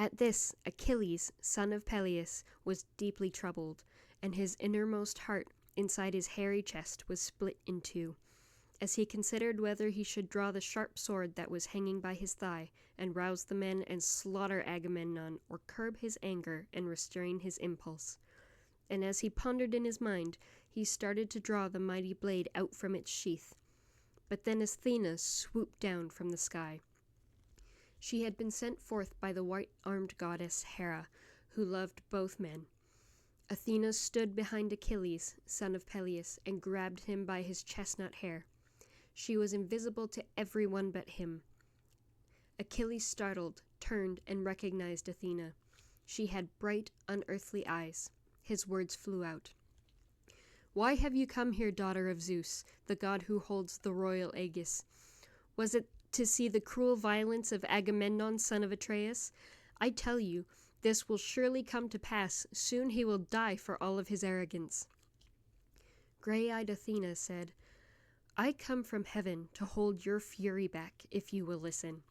At this, Achilles, son of Peleus, was deeply troubled, and his innermost heart inside his hairy chest was split in two, as he considered whether he should draw the sharp sword that was hanging by his thigh, and rouse the men and slaughter Agamemnon, or curb his anger and restrain his impulse. And as he pondered in his mind, he started to draw the mighty blade out from its sheath. But then Athena swooped down from the sky. She had been sent forth by the white-armed goddess Hera, who loved both men. Athena stood behind Achilles, son of Peleus, and grabbed him by his chestnut hair. She was invisible to everyone but him. Achilles, startled, turned and recognized Athena. She had bright, unearthly eyes. His words flew out. "Why have you come here, daughter of Zeus, the god who holds the royal aegis? Was it to see the cruel violence of Agamemnon, son of Atreus? I tell you, this will surely come to pass. Soon he will die for all of his arrogance." Gray-eyed Athena said, "I come from heaven to hold your fury back, if you will listen.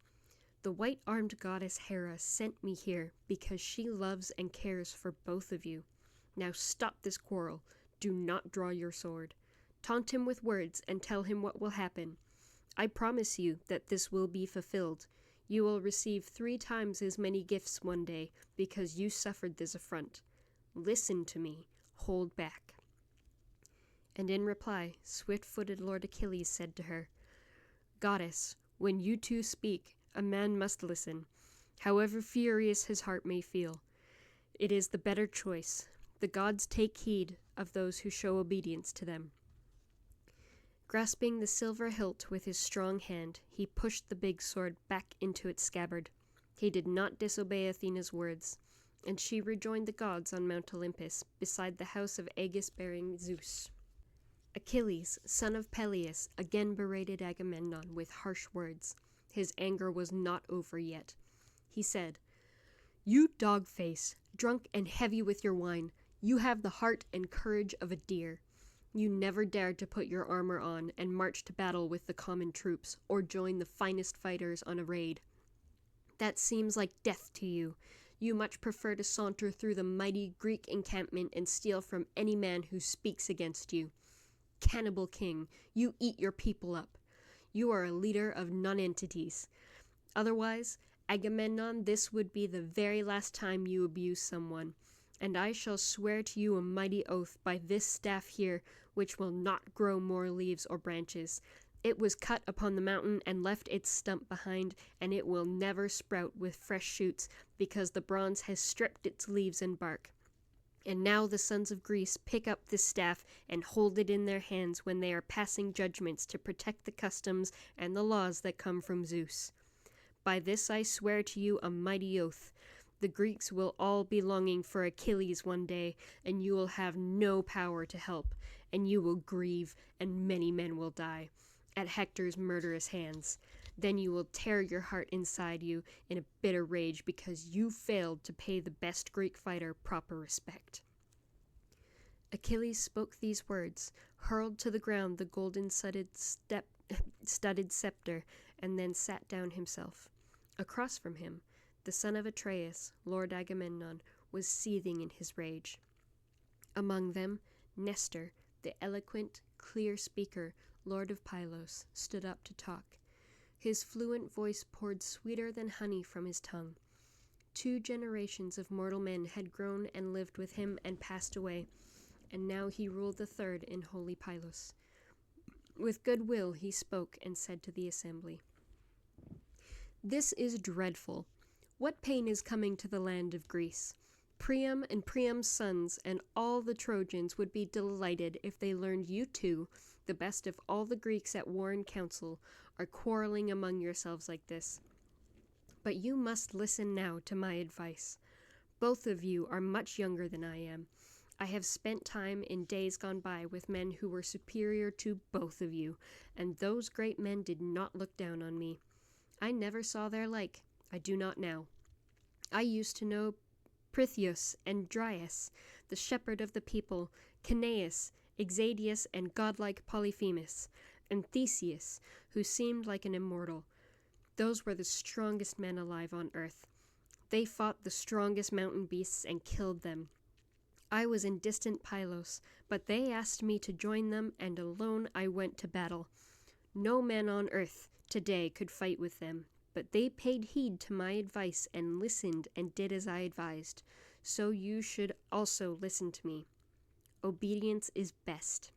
The white-armed goddess Hera sent me here because she loves and cares for both of you. Now stop this quarrel. Do not draw your sword. Taunt him with words and tell him what will happen. I promise you that this will be fulfilled. You will receive 3 times as many gifts one day because you suffered this affront. Listen to me. Hold back." And in reply, swift-footed Lord Achilles said to her, "Goddess, when you two speak, a man must listen, however furious his heart may feel. It is the better choice. The gods take heed of those who show obedience to them." Grasping the silver hilt with his strong hand, he pushed the big sword back into its scabbard. He did not disobey Athena's words, and she rejoined the gods on Mount Olympus, beside the house of Aegis-bearing Zeus. Achilles, son of Peleus, again berated Agamemnon with harsh words. His anger was not over yet. He said, "You dog-face, drunk and heavy with your wine, you have the heart and courage of a deer. You never dared to put your armor on and march to battle with the common troops, or join the finest fighters on a raid. That seems like death to you. You much prefer to saunter through the mighty Greek encampment and steal from any man who speaks against you. Cannibal king, you eat your people up. You are a leader of nonentities. Otherwise, Agamemnon, this would be the very last time you abuse someone. And I shall swear to you a mighty oath by this staff here, which will not grow more leaves or branches. It was cut upon the mountain and left its stump behind, and it will never sprout with fresh shoots, because the bronze has stripped its leaves and bark. And now the sons of Greece pick up this staff and hold it in their hands when they are passing judgments to protect the customs and the laws that come from Zeus. By this I swear to you a mighty oath. The Greeks will all be longing for Achilles one day, and you will have no power to help, and you will grieve, and many men will die at Hector's murderous hands. Then you will tear your heart inside you in a bitter rage because you failed to pay the best Greek fighter proper respect." Achilles spoke these words, hurled to the ground the golden-studded scepter, and then sat down himself. Across from him, the son of Atreus, Lord Agamemnon, was seething in his rage. Among them, Nestor, the eloquent, clear speaker, Lord of Pylos, stood up to talk. His fluent voice poured sweeter than honey from his tongue. 2 generations of mortal men had grown and lived with him and passed away, and now he ruled the 3rd in holy Pylos. With good will he spoke and said to the assembly, "This is dreadful. What pain is coming to the land of Greece? Priam and Priam's sons and all the Trojans would be delighted if they learned you two, the best of all the Greeks at war and council, are quarreling among yourselves like this. But you must listen now to my advice. Both of you are much younger than I am. I have spent time in days gone by with men who were superior to both of you, and those great men did not look down on me. I never saw their like. I do not now. I used to know Prithous and Dryas, the shepherd of the people, Ceneus, Exadius, and godlike Polyphemus, and Theseus, who seemed like an immortal. Those were the strongest men alive on earth. They fought the strongest mountain beasts and killed them. I was in distant Pylos, but they asked me to join them, and alone I went to battle. No man on earth today could fight with them, but they paid heed to my advice and listened and did as I advised. So you should also listen to me. Obedience is best.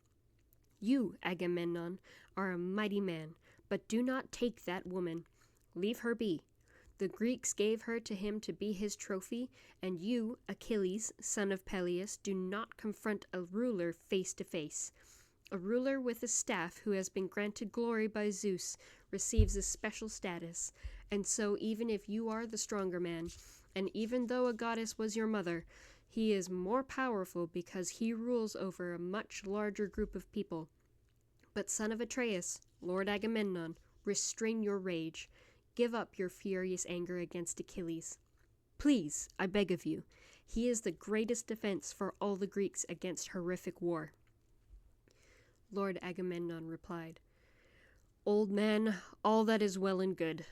You, Agamemnon, are a mighty man, but do not take that woman. Leave her be. The Greeks gave her to him to be his trophy, and you, Achilles, son of Peleus, do not confront a ruler face to face. A ruler with a staff who has been granted glory by Zeus receives a special status, and so even if you are the stronger man, and even though a goddess was your mother, he is more powerful because he rules over a much larger group of people. But son of Atreus, Lord Agamemnon, restrain your rage. Give up your furious anger against Achilles. Please, I beg of you. He is the greatest defense for all the Greeks against horrific war. Lord Agamemnon replied, Old man, all that is well and good,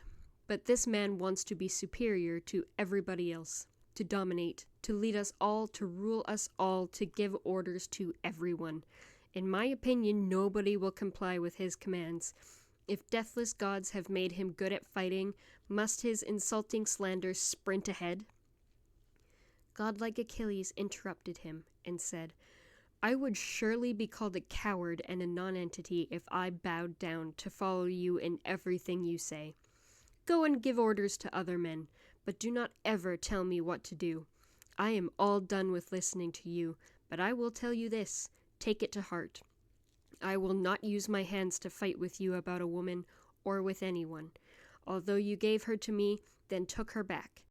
but this man wants to be superior to everybody else, to dominate, to lead us all, to rule us all, to give orders to everyone. In my opinion, nobody will comply with his commands. If deathless gods have made him good at fighting, must his insulting slander sprint ahead? Godlike Achilles interrupted him and said, I would surely be called a coward and a nonentity if I bowed down to follow you in everything you say. Go and give orders to other men, but do not ever tell me what to do. I am all done with listening to you, but I will tell you this, take it to heart. I will not use my hands to fight with you about a woman or with anyone. Although you gave her to me, then took her back,